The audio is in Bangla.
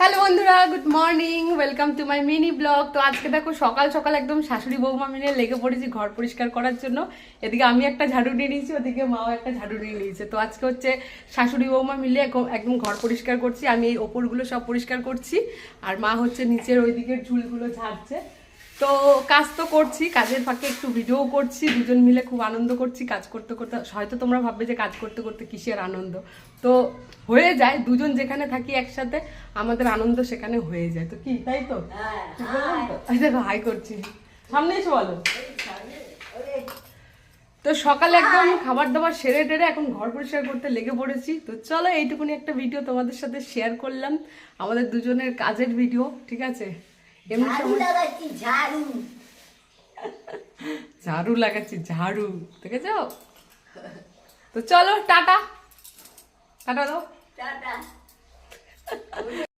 হ্যালো বন্ধুরা, good morning, welcome to my mini blog. তো আজকে দেখো সকাল সকাল একদম শাশুড়ি বৌমা মিলে লেগে পড়েছি ঘর পরিষ্কার করার জন্য। এদিকে আমি একটা ঝাড়ু নিয়ে নিয়েছি, ওদিকে মাও একটা ঝাড়ু নিয়ে নিয়েছে। তো আজকে হচ্ছে শাশুড়ি বৌমা মিলে একদম ঘর পরিষ্কার করছি। আমি এই ওপরগুলো সব পরিষ্কার করছি, আর মা হচ্ছে নিচের ওই দিকের ঝুলগুলো ঝাড়ছে। তো কাজ তো করছি, কাজের ফাঁকে একটু ভিডিও করছি, দুজন মিলে খুব আনন্দ করছি কাজ করতে করতে। হয়তো তোমরা ভাববে যে কাজ করতে করতে কিসের আনন্দ, তো হয়ে যায়, দুজন যেখানে থাকি একসাথে আমাদের আনন্দ সেখানে হয়ে যায়। তো কি তাই তো? ঠিক বললাম তো? এই দেখো হাই করছি, সামনে এসে বলো। তো সকালে একদম খাবার দাবার সেরে টেরে এখন ঘর পরিষ্কার করতে লেগে পড়েছি। তো চলো এইটুকুনি একটা ভিডিও তোমাদের সাথে শেয়ার করলাম, আমাদের দুজনের কাজের ভিডিও, ঠিক আছে? এমনি ঝাড়ু লাগাচ্ছি, ঝাড়ু, দেখেছ? তো চলো টাটা, টাটা দাও।